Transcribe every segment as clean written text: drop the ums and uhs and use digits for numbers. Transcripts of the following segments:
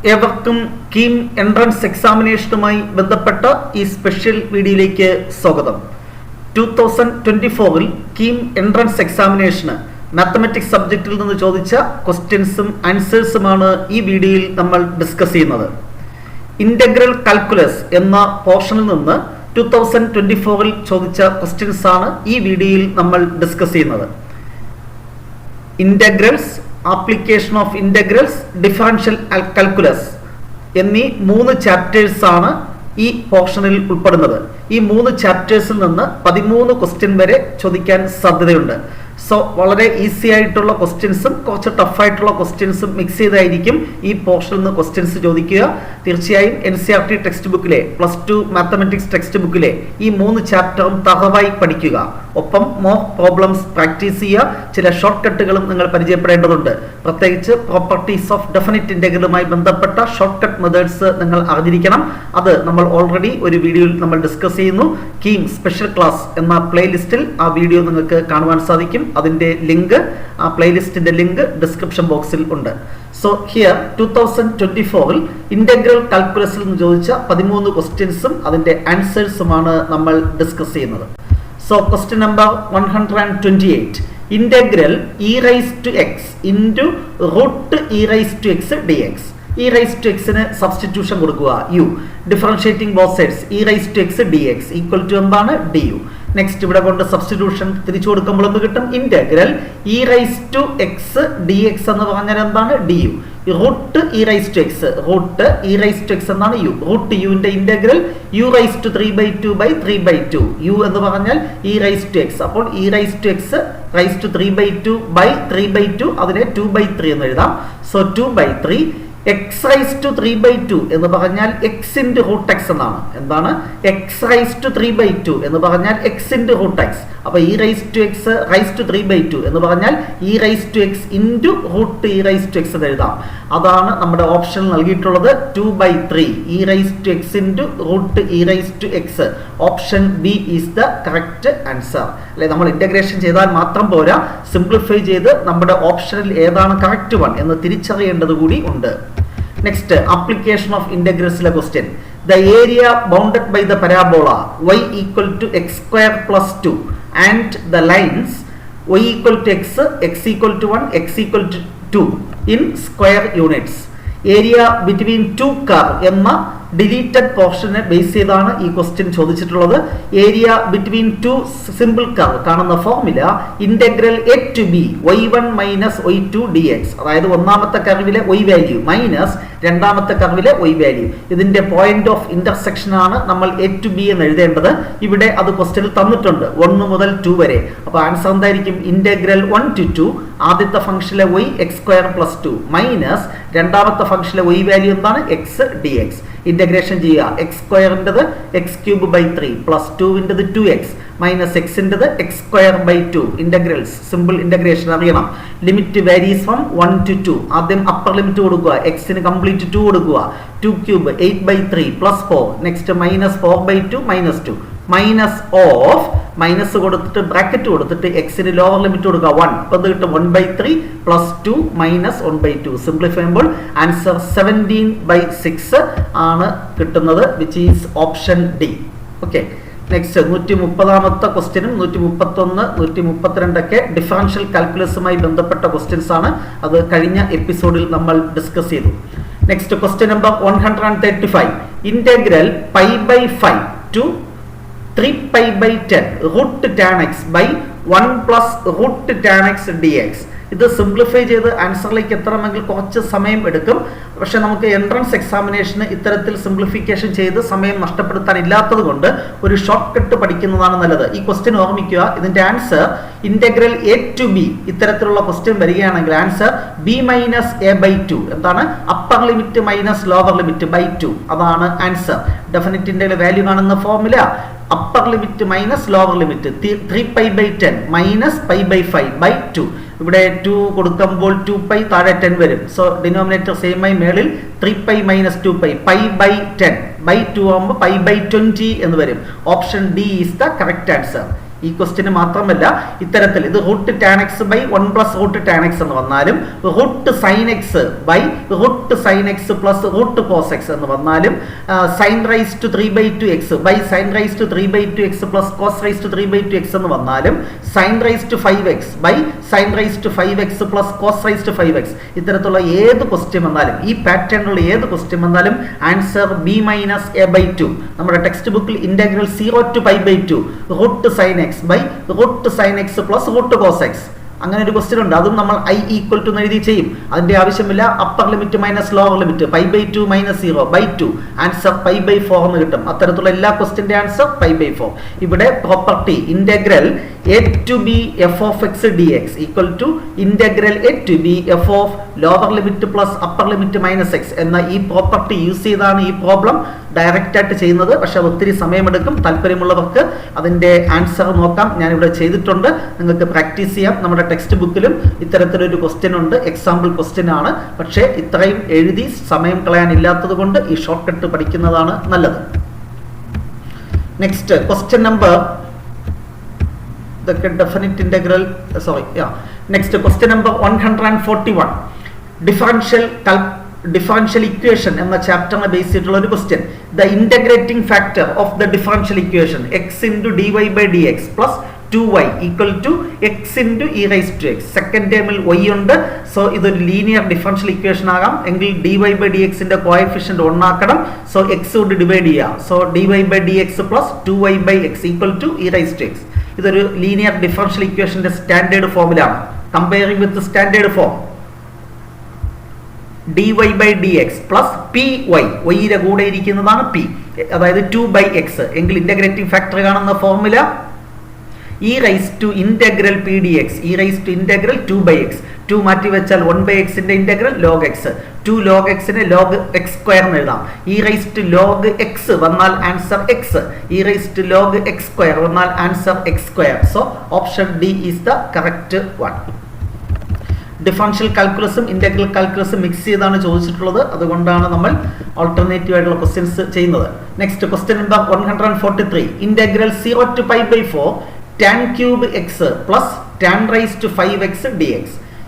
ഏവർക്കും കീം എൻട്രൻസ് എക്സാമിനേഷനുമായി ബന്ധപ്പെട്ട ഈ സ്പെഷ്യൽ വീഡിയോയിലേക്ക് സ്വാഗതം. 2024 കീം എൻട്രൻസ് എക്സാമിനേഷന് മാത്തമാറ്റിക്സ് സബ്ജക്റ്റിൽ നിന്ന് ചോദിച്ച ക്വസ്റ്റ്യൻസും ആൻസേഴ്സുമാണ് ഈ വീഡിയോയിൽ നമ്മൾ ഡിസ്കസ് ചെയ്യുന്നത്. ഇന്റഗ്രൽ കാൽക്കുലസ് എന്ന പോർഷനിൽ നിന്ന് 2024 ചോദിച്ച ക്വസ്റ്റ്യൻസ് ആണ് ഈ വീഡിയോയിൽ നമ്മൾ ഡിസ്കസ് ചെയ്യുന്നത്. Integrals, application of integrals, differential calculus എന്നീ 3 ചാപ്റ്റേഴ്സ് ആണ് ഈ പോർഷനിൽ ഉൾപ്പെടുന്നത്. ഈ 3 ചാപ്റ്റേഴ്സിൽ നിന്ന് 13 ക്വസ്റ്റ്യൻ വരെ ചോദിക്കാൻ സാധ്യതയുണ്ട്. സോ വളരെ ഈസി ആയിട്ടുള്ള ക്വസ്റ്റ്യൻസും കുറച്ച് ടഫായിട്ടുള്ള ക്വസ്റ്റ്യൻസും മിക്സ് ചെയ്തായിരിക്കും ഈ പോർഷനിൽ നിന്ന് ക്വസ്റ്റ്യൻസ് ചോദിക്കുക. തീർച്ചയായും NCERT ടെക്സ്റ്റ് ബുക്കിലെ +2 മാത്തമാറ്റിക്സ് ടെക്സ്റ്റ് ബുക്കിലെ ഈ 3 ചാപ്റ്ററും തറവായി പഠിക്കുക. ഒപ്പം മോക്ക് പ്രോബ്ലംസ് പ്രാക്ടീസ് ചെയ്യുക. ചില ഷോർട്ട് കട്ടുകളും നിങ്ങൾ പരിചയപ്പെടേണ്ടതുണ്ട്. പ്രത്യേകിച്ച് പ്രോപ്പർട്ടീസ് ഓഫ് ഡെഫിനിറ്റ് ഇന്റഗ്രലുമായി ബന്ധപ്പെട്ട ഷോർട്ട് കട്ട് മെത്തേഡ്സ് നിങ്ങൾ അറിഞ്ഞിരിക്കണം. അത് നമ്മൾ ഓൾറെഡി ഒരു വീഡിയോയിൽ നമ്മൾ ഡിസ്കസ് ചെയ്യുന്നു. കീം സ്പെഷ്യൽ ക്ലാസ് എന്ന പ്ലേലിസ്റ്റിൽ ആ വീഡിയോ നിങ്ങൾക്ക് കാണുവാൻ സാധിക്കും. അതിന്റെ ലിങ്ക്, ആ പ്ലേലിസ്റ്റിന്റെ ലിങ്ക് ഡിസ്ക്രിപ്ഷൻ ബോക്സിൽ ഉണ്ട്. സോ ഹിയർ 2024 ഇന്റഗ്രൽ കാൽക്കുലസിൽ നിന്ന് ചോദിച്ച 13 ക്വസ്റ്റ്യൻസും അതിന്റെ ആൻസേഴ്സുമാണ് നമ്മൾ ഡിസ്കസ് ചെയ്യുന്നത്. So question number 128. Integral e raised to x into root e raised to x dx. e raised to x ന് സബ്സ്റ്റിറ്റ്യൂഷൻ കൊടുക്കുക u. Differentiating both sides e raised to x dx equal to എന്താണ് du. Next ഇവിടെ കൊണ്ട് substitution തിരിച്ചു കൊടുക്കുമ്പോൾ എന്ത് കിട്ടും? Integral e raised to x dx എന്ന് പറഞ്ഞാൽ എന്താണ്? du. Root e raised to x, root e raised to x എന്നാണ് u. റൂട്ട് u ന്റെ integral u raised to 3/2 by 3/2. u എന്ന് പറഞ്ഞാൽ e raised to x. അപ്പോൾ e raised to x raised to 3/2 by 3/2 അതിനെ 2/3 എന്ന് എഴുതാം. So 2/3 x raised to 3/2 എന്ന് പറഞ്ഞാൽ x into root x എന്നാണ്. എന്താണ്? x raised to 3/2 എന്ന് പറഞ്ഞാൽ x into root x. അപ്പൊ e raised to x raised to 3/2 എന്ന് പറഞ്ഞാൽ e raised to x into root e raised to x എന്ന് എഴുതാം. അതാണ് നമ്മുടെ ഓപ്ഷൻ നൽകിയിട്ടുള്ളത്. 2/3 e raised to x into root e raised to x. Option B is the correct answer. അല്ലെ, നമ്മൾ integration ചെയ്താൽ മാത്രം പോരാ, സിംപ്ലിഫൈ ചെയ്ത് നമ്മുടെ ഓപ്ഷനിൽ ഏതാണ് കറക്റ്റ് വൺ എന്ന് തിരിച്ചറിയേണ്ടത് കൂടി ഉണ്ട്. Next, application of integralsലെ question. The area bounded by the parabola y equal to x square plus 2 and the lines y equal to x, x equal to 1, x equal to 2 in square units. Area between 2 curve എന്ന deleted പോർഷനെ base ചെയ്താണ് ഈ question ചോദിച്ചിട്ടുള്ളത്. Area between 2 simple curve കാണുന്ന formula integral a to b y1 minus y2 dx. അതായത് ഒന്നാമത്തെ കർവിലെ y value minus രണ്ടാമത്തെ കർവിലെ y value. ഇതിന്റെ point of intersection ആണ് നമ്മൾ a to b എന്ന് എഴുതേണ്ടത്. ഇവിടെ അത് ക്വസ്റ്റ്യനിൽ തന്നിട്ടുണ്ട് 1 മുതൽ 2 വരെ. അപ്പോൾ ആൻസർ എന്തായിരിക്കും? ഇന്റഗ്രൽ 1 to 2 ആദ്യത്തെ ഫംഗ്ഷനിലെ y x square plus 2 minus രണ്ടാമത്തെ ഫംഗ്ഷനിലെ y വാല്യൂ എന്താണ്? x dx. ഇന്റഗ്രേഷൻ ചെയ്യുക. എക്സ് സ്ക്വയറിൻ്റെത് എക്സ് ക്യൂബ് ബൈ 3 പ്ലസ് 2ൻ്റെത് 2x മൈനസ് എക്സിൻ്റെത് x square by 2. Integrals simple integration അറിയണം. Limit varies from 1 to 2. ആദ്യം അപ്പർ ലിമിറ്റ് കൊടുക്കുക, എക്സിന് കംപ്ലീറ്റ് 2 കൊടുക്കുക. 2 cube 8/3 plus 4. Next minus 4/2 minus 2 minus of minus കൊടുത്തിട്ട് ബ്രാക്കറ്റ് കൊടുത്തിട്ട് എക്സിന് ലോവർ ലിമിറ്റ് കൊടുക്കുക 1. അപ്പോൾ ഇത് കിട്ടും 1/3 പ്ലസ് 2 മൈനസ് 1/2. സിംപ്ലിഫൈ ചെയ്യുമ്പോൾ ആൻസർ 17/6 ആണ് കിട്ടുന്നത്, which is option D. Okay, next 130ാമത്തെ ക്വസ്റ്റ്യനും 131, 132 ഒക്കെ ഡിഫറൻഷ്യൽ കാൽക്കുലസുമായി ബന്ധപ്പെട്ട ക്വസ്റ്റ്യൻസ് ആണ്. അത് കഴിഞ്ഞ എപ്പിസോഡിൽ നമ്മൾ ഡിസ്കസ് ചെയ്തു. Next question number 135. Integral π/5 to 3π/10 root tan x by 1 plus root tan x dx. ഇത് സിംപ്ലിഫൈ ചെയ്ത് ആൻസറിലേക്ക് എത്തണമെങ്കിൽ കുറച്ച് സമയം എടുക്കും. പക്ഷെ നമുക്ക് എൻട്രൻസ് എക്സാമിനേഷന് ഇത്തരത്തിൽ സിംപ്ലിഫിക്കേഷൻ ചെയ്ത് സമയം നഷ്ടപ്പെടുത്താൻ ഇല്ലാത്തത് കൊണ്ട് ഒരു ഷോർട്ട് കട്ട് പഠിക്കുന്നതാണ് നല്ലത്. ഈ ക്വസ്റ്റ്യൻ ഓർമ്മിക്കുക. ഇതിന്റെ answer integral a to b. ഇത്തരത്തിലുള്ള ക്വസ്റ്റ്യൻ വരികയാണെങ്കിൽ ആൻസർ b-a/2. എന്താണ്? Upper limit minus lower limit by 2. അതാണ് ആൻസർ. ഡെഫിനിറ്റ് ഇന്റഗ്രൽ വാല്യൂ കാണുന്ന formula upper limit minus lower limit 3π/10 minus π/5/2. ഇവിടെ 2 കൊടുക്കുമ്പോൾ 2π താഴെ 10 വരും. സോ ഡിനോമിനേറ്റർ സെയിം ആയി മേളിൽ 3π മൈനസ് 2π π/10 ബൈ 2 ആകുമ്പോൾ π/20 എന്ന് വരും. Option D is the correct answer. ഈ ക്വസ്റ്റിന് മാത്രമല്ല ഇത്തരത്തിൽ ഇത് root tan x by 1 plus root tan x എന്ന് വന്നാലും root sine x by root sine x plus root cos x എന്ന് വന്നാലും sine raise to 3/2 x by sine raise to 3/2 x plus cos raise to 3/2 x എന്ന് വന്നാലും sine raise to 5 x by sine raise to 5 x plus cos raise to 5 X ഇത്തരത്തിലുള്ള ഏത് question വന്നാലും ഈ പാറ്റേണിലുള്ള ഏത് question വന്നാലും ആൻസർ b-a/2. നമ്മുടെ text ബുക്കിൽ integral 0 to π/2 root sine x by root sine x plus root cos x അങ്ങനെ ഒരു ക്വസ്റ്റ്യൻ ഉണ്ട്. അതും നമ്മൾ i ഈക്വൽ ടു എഴുതി ചെയ്യും. അതിന്റെ ആവശ്യമില്ല. Upper limit minus lower limit π/2 - 0/2 answer π/4 എന്ന് കിട്ടും. അത്തരത്തിലുള്ള എല്ലാ ക്വസ്റ്റ്യന്റെ ആൻസർ π/4. ഇവിടെ property integral a to b f of x dx equal to integral a to b f of lower limit plus upper limit minus x എന്ന ഈ property use ചെയ്താണ് ഈ പ്രോബ്ലം ഡയറക്റ്റ് ആയിട്ട് ചെയ്യുന്നത്. പക്ഷെ അത് ഒത്തിരി സമയമെടുക്കും. താല്പര്യമുള്ളവർക്ക് അതിന്റെ ആൻസർ നോക്കാം. ഞാനിവിടെ ചെയ്തിട്ടുണ്ട്. നിങ്ങൾക്ക് പ്രാക്ടീസ് ചെയ്യാം. നമ്മുടെ ടെക്സ്റ്റ് ബുക്കിലും ഇത്തരത്തിലൊരു ക്വസ്റ്റ്യൻ ഉണ്ട്. എക്സാമ്പിൾ ക്വസ്റ്റ്യൻ ആണ്. പക്ഷേ ഇത്രയും എഴുതി സമയം കളയാനില്ലാത്തത് കൊണ്ട് ഈ ഷോർട്ട് കട്ട് പഠിക്കുന്നതാണ് നല്ലത്. Next question number definite integral next question number 141 differential equation എന്ന ചാപ്റ്ററിനെ ബേസ് ചെയ്തിട്ടുള്ള ഒരു question. The integrating factor of the differential equation x into dy/dx plus 2y equal to x into e raise to x. Second ടേമിൽ y ഉണ്ട്. So ഇതൊരു linear differential equation ആകാം. എങ്കിൽ dy/dxന്റെ കോഎഫിഷ്യന്റ് 1 ആക്കണം. സോ എക്സ് കൊണ്ട് ഡിവൈഡ് ചെയ്യാം. So dy/dx plus 2y/x equal to e raise to X. ഇതൊരു ലീനിയർ ഡിഫറൻഷ്യൽ ഇക്വേഷന്റെ സ്റ്റാൻഡേർഡ് ഫോമിലാണ്. Comparing with standard form dy/dx plus py യുടെ കൂടെ ഇരിക്കുന്നതാണ് p, അതായത് 2/x എങ്കിൽ ഇന്റഗ്രേറ്റിംഗ് ഫാക്ടർ കാണുന്ന formula e raise to integral p dx e raise to integral 2/x 2 മാറ്റി വെച്ചാൽ 1/x ന്റെ ഇന്റഗ്രൽ log x 2 log x നെ log x സ്ക്വയർ എന്ന് എഴുതാം. e raise to log x വന്നാൽ answer x, e raise to log x square വന്നാൽ answer x square. So option D is the correct one. Differential കാൽക്കുലസും integral കാൽക്കുലസും mix ചെയ്താണ് ചോദിച്ചിട്ടുള്ളത്. അതുകൊണ്ടാണ് നമ്മൾ ഓൾട്ടർനേറ്റീവ് ആയിട്ടുള്ള ക്വസ്റ്റ്യൻസ് ചെയ്യുന്നത്. Next question number 143 integral 0 to π/4 tan cube x plus tan raise to 5x dx.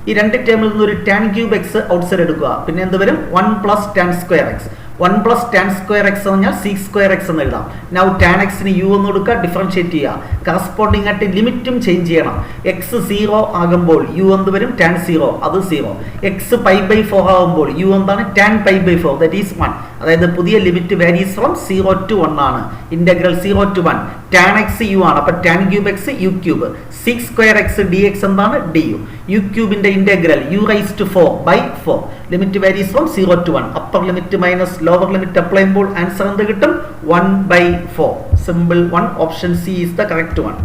ഈ രണ്ട് ടേമിൽ നിന്ന് ഒരു ടാൻ ക്യൂബ് എക്സ് ഔട്ട്സൈഡ് എടുക്കുക. പിന്നെ എന്ത് വരും? 1 plus tan square X. 1 plus tan square x എന്ന് പറഞ്ഞാൽ സീക് സ്ക്വയർ എക്സ് എന്ന് എഴുതാം. നൗ ടാൻ എക്സിന് യു എന്ന് കൊടുക്കുക, ഡിഫറൻഷിയേറ്റ് ചെയ്യുക. കറസ്പോണ്ടിങ് ആയിട്ട് ലിമിറ്റും ചേഞ്ച് ചെയ്യണം. എക്സ് 0 ആകുമ്പോൾ യു എന്ത് വരും? ടാൻ 0, അത് 0. എക്സ് π/4 ആകുമ്പോൾ യു എന്താണ്? Tan π/4, that is 1. അതായത് പുതിയ ലിമിറ്റ് വാരീസ് ഫ്രം 0 to 1 ആണ്. Integral 0 to 1 tan x u ആണ്. അപ്പൊ tan cube x u cube. Sec square x d x എന്താണ്? D u. യു ക്യൂബിന്റെ integral u raise to 4/4. Limit varies from 0 to 1. Upper limit minus lower limit apply ചെയ്യുമ്പോൾ answer എന്ത് കിട്ടും? 1/4. Simple 1. Option C is the correct one.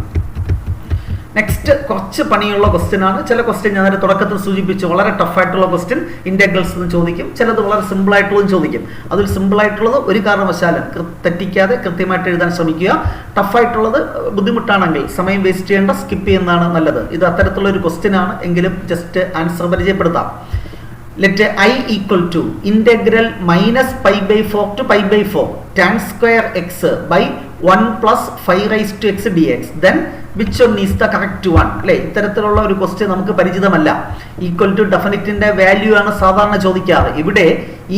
Next കുറച്ച് പണിയുള്ള question ആണ്. ചില question ഞാൻ തുടക്കത്തിൽ സൂചിപ്പിച്ചു, വളരെ ടഫായിട്ടുള്ള ക്വസ്റ്റ്യൻ ഇന്റഗ്രൽസ് എന്ന് ചോദിക്കും. ചിലത് വളരെ സിമ്പിൾ ആയിട്ടുള്ളതും ചോദിക്കും. അതിൽ സിമ്പിൾ ആയിട്ടുള്ളത് ഒരു കാരണവശാലും തെറ്റിക്കാതെ കൃത്യമായിട്ട് എഴുതാൻ ശ്രമിക്കുക. ടഫായിട്ടുള്ളത് ബുദ്ധിമുട്ടാണെങ്കിൽ സമയം വേസ്റ്റ് ചെയ്യേണ്ട, സ്കിപ്പ് ചെയ്യുന്നതാണ് നല്ലത്. ഇത് അത്തരത്തിലുള്ള ഒരു ക്വസ്റ്റ്യൻ ആണ്. എങ്കിലും ജസ്റ്റ് ആൻസർ പരിചയപ്പെടുത്താം. Let i equal to integral -π/4 to π/4 tan square x by 1 plus 5 raise to x dx. Then which one is the correct one? അല്ലെ, ഇത്തരത്തിലുള്ള ഒരു ക്വസ്റ്റ്യൻ നമുക്ക് പരിചിതമല്ല. ഈക്വൽ ടു ഡെഫിനിറ്റിന്റെ വാല്യൂ ആണ് സാധാരണ ചോദിക്കാറ്. ഇവിടെ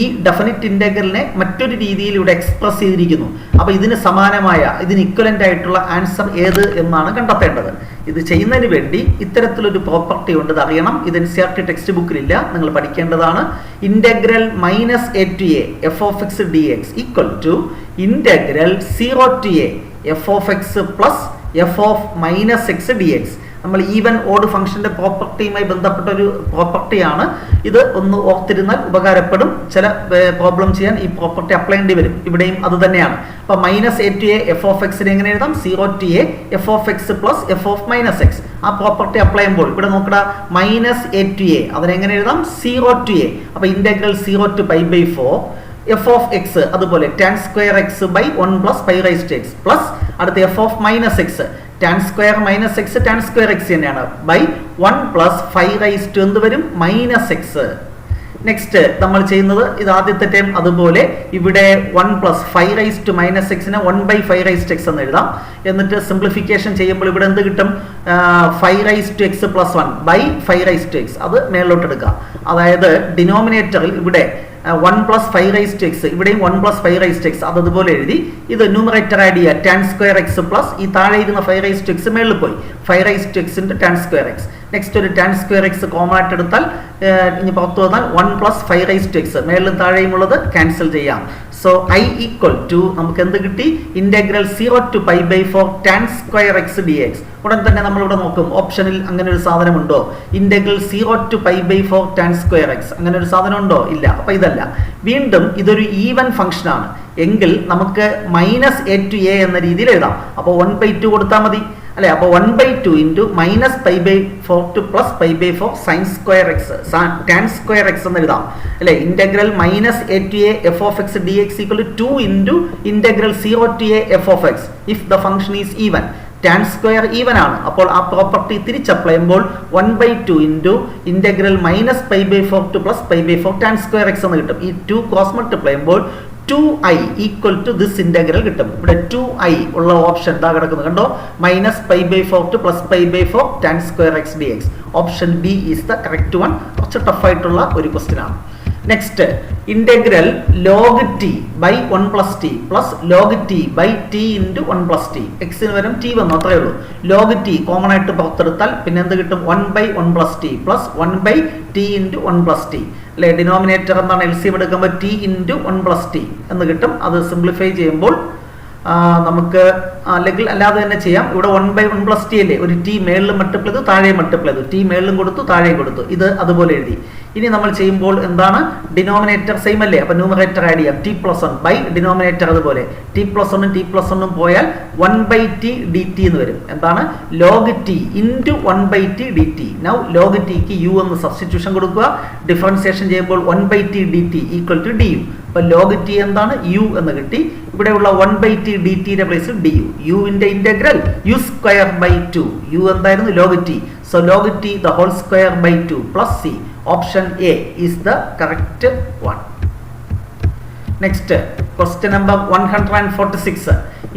ഈ ഡെഫിനിറ്റ് ഇന്റഗ്രലിനെ മറ്റൊരു രീതിയിൽ ഇവിടെ എക്സ്പ്രസ് ചെയ്തിരിക്കുന്നു. അപ്പൊ ഇതിന് സമാനമായ, ഇതിന് ഇക്വലന്റ് ആയിട്ടുള്ള ആൻസർ ഏത് എന്നാണ് കണ്ടെത്തേണ്ടത്. ഇത് ചെയ്യുന്നതിന് വേണ്ടി ഇത്തരത്തിലൊരു പ്രോപ്പർട്ടി ഉണ്ട്, ഇത് അറിയണം. ഇത് NCERT ടെക്സ്റ്റ് ബുക്കിലില്ല, നിങ്ങൾ പഠിക്കേണ്ടതാണ്. Integral -a to a f of x dx equal to integral 0 to a f of x plus f of -x dx. നമ്മൾ ഈവൻ ഓഡ് ഫംഗ്ഷന്റെ പ്രോപ്പർട്ടിയുമായി ബന്ധപ്പെട്ട ഒരു പ്രോപ്പർട്ടിയാണ് ഇത്. ഒന്ന് ഓർത്തിരുന്നാൽ ഉപകാരപ്പെടും. ചില പ്രോബ്ലം ചെയ്യാൻ ഈ പ്രോപ്പർട്ടി അപ്ലൈ ചെയ്യേണ്ടി വരും. ഇവിടെയും അത് തന്നെയാണ്. അപ്പൊ -a to a f of x എങ്ങനെ എഴുതാം? 0 to a f of x plus f of -x. ആ പ്രോപ്പർട്ടി അപ്ലൈ ചെയ്യുമ്പോൾ ഇവിടെ നോക്കട -a to a അതിനെങ്ങനെ എഴുതാം? 0 to a. അപ്പൊ integral 0 to π/4 f of x അതുപോലെ tan square x by 1 plus 5 raise to x plus അടുത്ത f of -x tan square -x tan square x തന്നെയാണ് by 1 plus 5 raise to എന്ത് വരും? -x. Next നമ്മൾ ചെയ്യുന്നത് ഇത് ആദ്യത്തെ ടൈം അതുപോലെ ഇവിടെ 1 പ്ലസ് 5 റൈസ് ടു മൈനസ് എക്സിനെ 1/5 റൈസ് ടു എക്സ് എന്ന് എഴുതാം. എന്നിട്ട് സിംപ്ലിഫിക്കേഷൻ ചെയ്യുമ്പോൾ ഇവിടെ എന്ത് കിട്ടും? 5 raise to x plus 1/5 raise to x. അത് മേളിലോട്ട് എടുക്കുക. അതായത് ഡിനോമിനേറ്ററിൽ ഇവിടെ 1 പ്ലസ് 5 റൈസ് ടു എക്സ്, ഇവിടെയും 1 പ്ലസ് 5 റൈസ് ടു എക്സ് അതുപോലെ എഴുതി. ഇത് ന്യൂമറേറ്റർ ആഡ് ചെയ്യുക, ടാൻ സ്ക്വയർ എക്സ് പ്ലസ് ഈ താഴെ ഇരുന്ന 5 റൈസ് ടു എക്സ് മേളിൽ പോയി 5 റൈസ് ടു എക്സിന്റെ ടാൻ സ്ക്വയർ എക്സ്. നെക്സ്റ്റ് ഒരു ടാൻ സ്ക്വയർ എക്സ് കോമൺ ആയിട്ട് എടുത്താൽ ഇനി പുറത്തു വന്നാൽ 1 പ്ലസ് 5 റൈസ് ടു എക്സ് മേളിലും താഴെയും ഉള്ളത് ക്യാൻസൽ ചെയ്യാം. സോ ഐ ഈക്വൽ ടു നമുക്ക് എന്ത് കിട്ടി? Integral 0 to π/4 tan square x d x. ഉടൻ തന്നെ നമ്മളിവിടെ നോക്കും ഓപ്ഷനിൽ അങ്ങനെ ഒരു സാധനം ഉണ്ടോ? Integral 0 to π/4 tan square x അങ്ങനെ ഒരു സാധനം ഉണ്ടോ? ഇല്ല. അപ്പൊ ഇതല്ല. വീണ്ടും ഇതൊരു ഈവൻ ഫംഗ്ഷൻ ആണ് എങ്കിൽ നമുക്ക് -a എന്ന രീതിയിൽ എഴുതാം. അപ്പോൾ 1/2 കൊടുത്താൽ മതി അല്ലെ? അപ്പോൾ 1/2 into -π/4 to +π/4 sine square x tan square x എന്ന് എഴുതാം അല്ലെ? Integral -a f of x dx equal to 2 into integral 0 to a f of x if the function is even. Tan square even ആണ്. അപ്പോൾ ആ property തിരിച്ചപ്ലൈ ചെയ്യുമ്പോൾ 1/2 into integral -π/4 to +π/4 tan square x എന്ന് കിട്ടും. ഈ 2 ക്രോസ് മൾട്ടിപ്ലൈ ചെയ്യുമ്പോൾ 2i equal to this integral കിട്ടും. ഇവിടെ 2i ഉള്ള ഓപ്ഷൻ ഇതാ കിടക്കുന്നത് കണ്ടോ? -π/4 to +π/4 tan square x d x. Option B is the correct one. കുറച്ച് ടഫായിട്ടുള്ള ഒരു ക്വസ്റ്റ്യൻ ആണ്. Next integral log t by 1 plus t plus log t by t into 1 plus t. എക്സിന് വരും ടി വന്നു അത്രയേ ഉള്ളൂ. log t കോമൺ ആയിട്ട് പുറത്തെടുത്താൽ പിന്നെ എന്ത് കിട്ടും? 1/1 plus t plus 1/t into 1 plus T അല്ലെ? ഡിനോമിനേറ്റർ എന്താണ്? LCM എടുക്കുമ്പോൾ ടി ഇൻറ്റു 1 പ്ലസ് ടി എന്ന് കിട്ടും. അത് സിംപ്ലിഫൈ ചെയ്യുമ്പോൾ നമുക്ക് അല്ലെങ്കിൽ അല്ലാതെ തന്നെ ചെയ്യാം. ഇവിടെ 1/1 പ്ലസ് ടി അല്ലേ? ഒരു ടി മേളിലും മൾട്ടിപ്ലൈ ചെയ്തു താഴെയും മൾട്ടിപ്ലൈ ചെയ്തു. ടി മേളിലും കൊടുത്തു താഴെയും കൊടുത്തു. ഇത് അതുപോലെ എഴുതി. ഇനി നമ്മൾ ചെയ്യുമ്പോൾ എന്താണ്? ഡിനോമിനേറ്റർ സെയിം അല്ലേ? അപ്പൊ ന്യൂമറേറ്റർ ആഡ് ചെയ്യാം. t+1 ബൈ ഡിനോമിനേറ്റർ അതുപോലെ t+1 t+1 പോയാൽ 1/t dt എന്ന് വരും. എന്താണ്? log t into 1/t dt. Now log t ക്ക് u എന്ന് സബ്സ്റ്റിറ്റ്യൂഷൻ കൊടുക്കുക. ഡിഫറൻസിയേഷൻ ചെയ്യുമ്പോൾ 1/t dt equal to du. അപ്പൊ log t എന്താണ്? u എന്ന് കിട്ടി. ഇവിടെയുള്ള 1/t dt യുടെ പ്ലേസിൽ du. uവിന്റെ ഇന്റഗ്രൽ u²/2. u എന്തായിരുന്നു? log t. So log t the whole square by 2 plus c. Option A is the correct one. Next question number 146.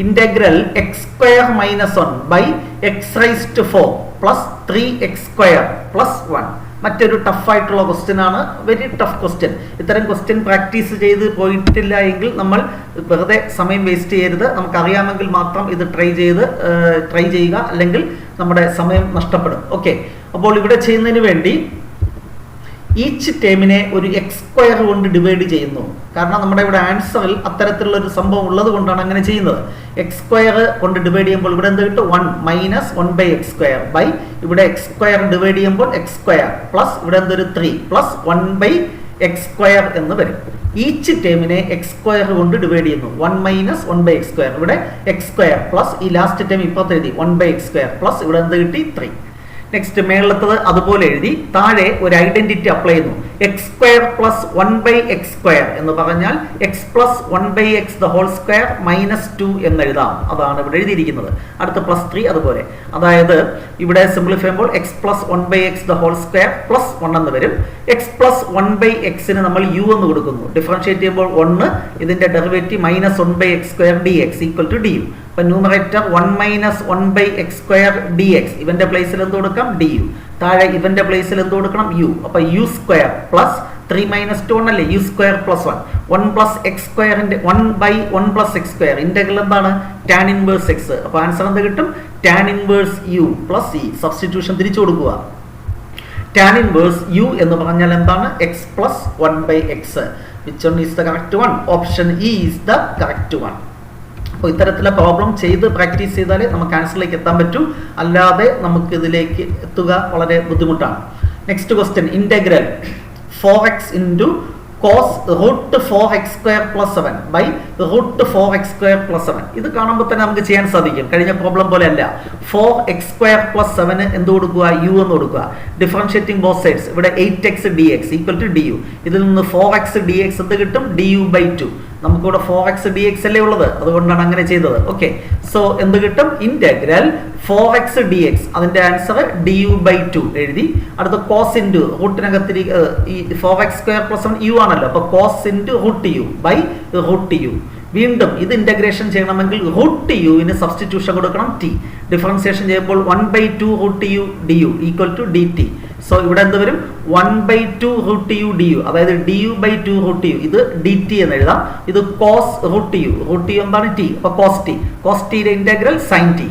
Integral x² minus 1 by x raised to 4 plus 3x² plus 1. മറ്റൊരു ടഫായിട്ടുള്ള question ആണ്. Very tough question. ഇത്തരം question practice ചെയ്ത് പോയിട്ടില്ല എങ്കിൽ നമ്മൾ വെറുതെ സമയം waste ചെയ്യരുത്. നമുക്കറിയാമെങ്കിൽ മാത്രം ഇത് ട്രൈ ചെയ്യുക, അല്ലെങ്കിൽ നമ്മുടെ സമയം നഷ്ടപ്പെടും. ഓക്കെ, അപ്പോൾ ഇവിടെ ചെയ്യുന്നതിന് വേണ്ടി ഈച്ച് ടേമിനെ ഒരു x² കൊണ്ട് ഡിവൈഡ് ചെയ്യുന്നു. കാരണം നമ്മുടെ ഇവിടെ ആൻസറിൽ അത്തരത്തിലുള്ള ഒരു സംഭവം ഉള്ളത് കൊണ്ടാണ് അങ്ങനെ ചെയ്യുന്നത്. x² കൊണ്ട് ഡിവൈഡ് ചെയ്യുമ്പോൾ ഇവിടെ എന്ത് കിട്ടും? 1 മൈനസ് 1/x² ബൈ ഇവിടെ x² ഡിവൈഡ് ചെയ്യുമ്പോൾ x² പ്ലസ് ഇവിടെ എന്തൊരു 3 പ്ലസ് 1/x² എന്ന് വരും. ഈച്ച് ടേമിനെ x² കൊണ്ട് ഡിവൈഡ് ചെയ്യുന്നു. 1 മൈനസ് 1/x². ഇവിടെ x² പ്ലസ് ഈ ലാസ്റ്റ് ടേം ഇപ്പുറത്ത് എഴുതി 1/x² പ്ലസ് ഇവിടെ എന്ത് കിട്ടി? 3. നെക്സ്റ്റ് മേളത്തത് അതുപോലെ എഴുതി. താഴെ ഒരു ഐഡന്റിറ്റി അപ്ലൈ ചെയ്യുന്നു. x² പ്ലസ് 1/x² എന്ന് പറഞ്ഞാൽ x plus 1/x the whole square minus 2 എന്ന് എഴുതാം. അതാണ് ഇവിടെ എഴുതിയിരിക്കുന്നത്. അടുത്ത പ്ലസ് 3 അതുപോലെ. അതായത് ഇവിടെ സിംപ്ലിഫൈ ചെയ്യുമ്പോൾ x plus 1/x the whole square plus 1 എന്ന് വരും. x പ്ലസ് 1/x നമ്മൾ u എന്ന് കൊടുക്കുന്നു. ഡിഫറൻഷിയേറ്റ് ചെയ്യുമ്പോൾ 1, ഇതിന്റെ derivative minus 1/x² dx equal to du. അപ്പൊ ന്യൂമറേറ്റർ 1 മൈനസ് 1/x² dx. ഇവന്റെ പ്ലേസിൽ എന്ത് കൊടുക്കാം? du. താഴെ ഇവന്റെ പ്ലേസിൽ എന്ത് കൊടുക്കണം? u. അപ്പൊ u² പ്ലസ് 3 മൈനസ് 2 അല്ലേ? u² plus 1. 1 പ്ലസ് x²ന്റെ 1/1 പ്ലസ് x². ഇന്റഗ്രൽ എന്താണ്? Tan inverse x. അപ്പൊ ആൻസർ എന്ത് കിട്ടും? Tan inverse u plus e. Substitution തിരിച്ചു കൊടുക്കുക. ടാൻ ഇൻവേഴ്സ് u എന്ന് പറഞ്ഞാൽ എന്താണ്? x plus 1/x. Which one is the correct one? Option E is the correct one. അപ്പോൾ ഇത്തരത്തിലുള്ള പ്രോബ്ലം ചെയ്ത് പ്രാക്ടീസ് ചെയ്താലേ നമുക്ക് ആൻസറിലേക്ക് എത്താൻ പറ്റൂ. അല്ലാതെ നമുക്ക് ഇതിലേക്ക് എത്തുക വളരെ ബുദ്ധിമുട്ടാണ്. Next question. Integral 4x into cos √4x² plus 7 by √4x² plus 7. ഇത് കാണുമ്പോൾ തന്നെ നമുക്ക് ചെയ്യാൻ സാധിക്കും. കഴിഞ്ഞ പ്രോബ്ലം പോലെ അല്ല. 4x² പ്ലസ് 7 എന്ത് കൊടുക്കുക? u എന്ന് കൊടുക്കുക. Differentiating both sides. ഇവിടെ 8x dx equal to du. ഇതിൽ നിന്ന് 4x dx എന്ത് കിട്ടും? du/2. നമുക്കിവിടെ 4x dx അല്ലേ ഉള്ളത്, അതുകൊണ്ടാണ് അങ്ങനെ ചെയ്തത്. ഓക്കെ, സോ എന്ത് കിട്ടും? ഇന്റഗ്രൽ 4x dx, അതിന്റെ ആൻസർ du/2 എഴുതി. അടുത്ത cos ഇൻറ്റു റൂട്ടിനകത്ത് ഈ 4x² + u ആണല്ലോ, അപ്പൊ cos ഇൻറ്റു √u/√u. വീണ്ടും ഇത് ഇന്റഗ്രേഷൻ ചെയ്യണമെങ്കിൽ √u സബ്സ്റ്റിറ്റ്യൂഷൻ കൊടുക്കണം t. ഡിഫറൻസിയേഷൻ ചെയ്യുമ്പോൾ 1/2 √u du = dt. സോ ഇവിടെ എന്ത് വരും? 1/2 √u du, അതായത് du/2 √u. ഇത് dt എന്ന് എഴുതാം. ഇത് cos √u എന്താണ്? t. അപ്പൊ cos t യുടെ integral sin t.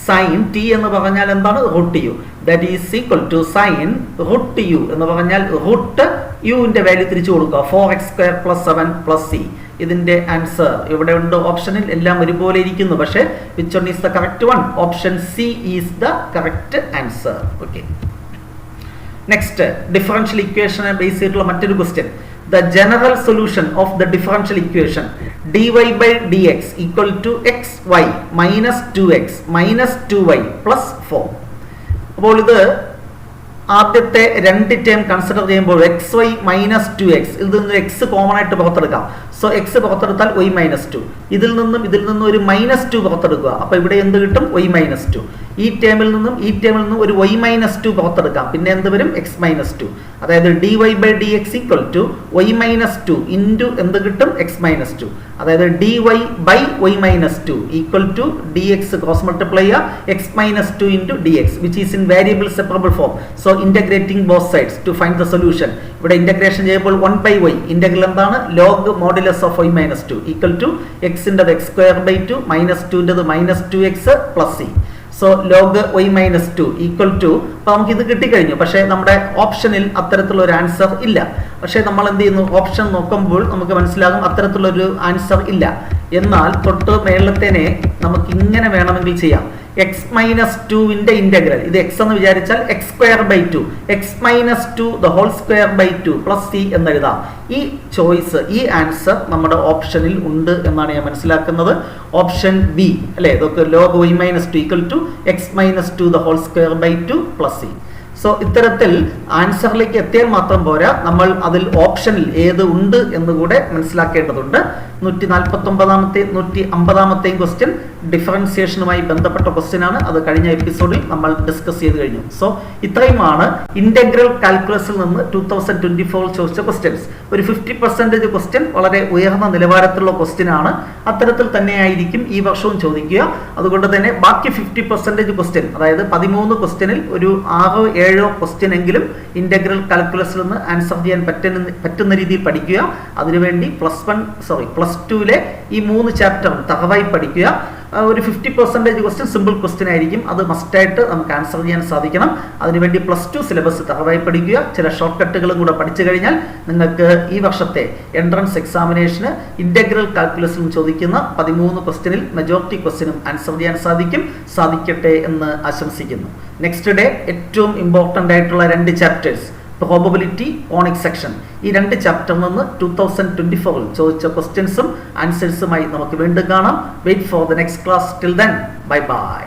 sin t എന്ന് പറഞ്ഞാൽ എന്താണ്? √u. That is equal to sin √u എന്ന് പറഞ്ഞാൽ √u ന്റെ വാല്യൂ തിരിച്ചു കൊടുക്കുക. 4x² + 7 + c. ഇതിന്റെ ആൻസർ ഇവിടെ ഉണ്ട് ഓപ്ഷനിൽ, എല്ലാം ഒരുപോലെ ഇരിക്കുന്നു. പക്ഷേ which one is the correct one? Option C is the correct answer. Okay, next differential ഇക്വേഷനെ ബേസ് ചെയ്തിട്ടുള്ള മറ്റൊരു question. The general solution of the differential equation dy/dx = xy - 2x - 2y + 4. അപ്പോൾ ഇത് ആദ്യത്തെ രണ്ട് ടേം കൺസിഡർ ചെയ്യുമ്പോൾ xy - 2x, ഇതിൽ നിന്ന് x കോമൺ ആയിട്ട് പുറത്തെടുക്കാം. സോ x പുറത്തെടുത്താൽ y - 2. ഇതിൽ നിന്നും ഒരു -2 പുറത്തെടുക്കുക. അപ്പൊ ഇവിടെ എന്ത് കിട്ടും? y - 2. ഈ ടേമിൽ നിന്നും ഒരു y - 2 പുറത്തെടുക്കാം. പിന്നെ എന്ത് വരും? x - 2. അതായത് dy/dx = y - 2 ഇൻറ്റു എന്ത് കിട്ടും? x - 2. അതായത് dy/y - 2 = dx ക്രോസ് മൾട്ടിപ്ലൈ ചെയ്യുക x - 2 × dx, which is in variable separable form. So integrating both sides to find the solution. ഇവിടെ ഇന്റഗ്രേഷൻ ചെയ്യുമ്പോൾ 1/y, ഇന്റഗ്രൽ എന്താണ്? log modulus of y - 2 = x ൻ്റെത് x²/2 -2 ൻ്റെത് -2x + c. So log y - 2 = അപ്പോൾ നമുക്ക് ഇത് കിട്ടിക്കഴിഞ്ഞു. പക്ഷേ നമ്മുടെ ഓപ്ഷനിൽ അത്തരത്തിലുള്ള ഒരു ആൻസർ ഇല്ല. പക്ഷേ നമ്മൾ എന്ത് ചെയ്യുന്നു? ഓപ്ഷൻ നോക്കുമ്പോൾ നമുക്ക് മനസ്സിലാകും അത്തരത്തിലുള്ളൊരു ആൻസർ ഇല്ല. എന്നാൽ തൊട്ട് മേളത്തേനെ നമുക്ക് ഇങ്ങനെ വേണമെങ്കിൽ ചെയ്യാം. x - 2 ന്റെ ഇന്റഗ്രൽ, ഇത് x എന്ന് വിചാരിച്ചാൽ x²/2 x - 2 the whole square/2 + c എന്ന് എഴുതാം. ഈ ചോയ്സ്, ഈ ആൻസർ നമ്മുടെ ഓപ്ഷനിൽ ഉണ്ട് എന്നാണ് ഞാൻ മനസ്സിലാക്കുന്നത്. ഓപ്ഷൻ ബി അല്ലേ? ഇതൊക്കെ log y - 2 = x - 2 the whole square/2 + c. So ഇത്തരത്തിൽ ആൻസറിലേക്ക് എത്തിയാൽ മാത്രം പോരാ, നമ്മൾ അതിൽ ഓപ്ഷനിൽ ഏത് ഉണ്ട് എന്നുകൂടെ മനസ്സിലാക്കേണ്ടതുണ്ട്. 149-ാമത്തെയും 150-ാമത്തെയും ക്വസ്റ്റ്യൻ ഡിഫറൻസിയേഷനുമായി ബന്ധപ്പെട്ട ക്വസ്റ്റ്യൻ ആണ്. അത് കഴിഞ്ഞ എപ്പിസോഡിൽ നമ്മൾ ഡിസ്കസ് ചെയ്ത് കഴിഞ്ഞു. സോ ഇത്രയുമാണ് ഇന്റഗ്രൽ കാൽക്കുലസിൽ നിന്ന് 2024 ചോദിച്ച ക്വസ്റ്റ്യൻസ്. ഒരു 50% ക്വസ്റ്റ്യൻ വളരെ ഉയർന്ന നിലവാരത്തിലുള്ള ക്വസ്റ്റ്യൻ ആണ്. അത്തരത്തിൽ തന്നെയായിരിക്കും ഈ വർഷവും ചോദിക്കുക. അതുകൊണ്ട് തന്നെ ബാക്കി 50% ക്വസ്റ്റ്യൻ, അതായത് 13 ക്വസ്റ്റ്യനിൽ ഒരു 6-7 ക്വസ്റ്റ്യൻ എങ്കിലും ഇന്റഗ്രൽ കാൽക്കുലസിൽ നിന്ന് ആൻസർ ചെയ്യാൻ പറ്റുന്ന രീതിയിൽ പഠിക്കുക. അതിനുവേണ്ടി പ്ലസ് 2-ലെ ഈ 3 ചാപ്റ്റർ തറവായി പഠിക്കുക. ഒരു 50% ക്വസ്റ്റ്യൻ സിമ്പിൾ ക്വസ്റ്റ്യൻ ആയിരിക്കും. അത് മസ്റ്റായിട്ട് നമുക്ക് ആൻസർ ചെയ്യാൻ സാധിക്കണം. അതിനുവേണ്ടി +2 സിലബസ് തറവായി പഠിക്കുക. ചില ഷോർട്ട് കട്ടുകളും കൂടെ പഠിച്ചു കഴിഞ്ഞാൽ നിങ്ങൾക്ക് ഈ വർഷത്തെ എൻട്രൻസ് എക്സാമിനേഷന് ഇന്റഗ്രൽ കാൽക്കുലസിൽ ചോദിക്കുന്ന 13 ക്വസ്റ്റ്യനിൽ മെജോറിറ്റി ക്വസ്റ്റ്യനും ആൻസർ ചെയ്യാൻ സാധിക്കട്ടെ എന്ന് ആശംസിക്കുന്നു. നെക്സ്റ്റ് ഡേ ഏറ്റവും ഇമ്പോർട്ടൻ്റ് ആയിട്ടുള്ള 2 ചാപ്റ്റേഴ്സ്, പ്രോബബിലിറ്റി, കോണിക് സെക്ഷൻ, ഈ 2 ചാപ്റ്ററിൽ നിന്ന് 2024 ചോദിച്ച ക്വസ്റ്റ്യൻസും ആൻസേഴ്സുമായി നമുക്ക് വീണ്ടും കാണാം. Wait for the next class. Till then, bye by.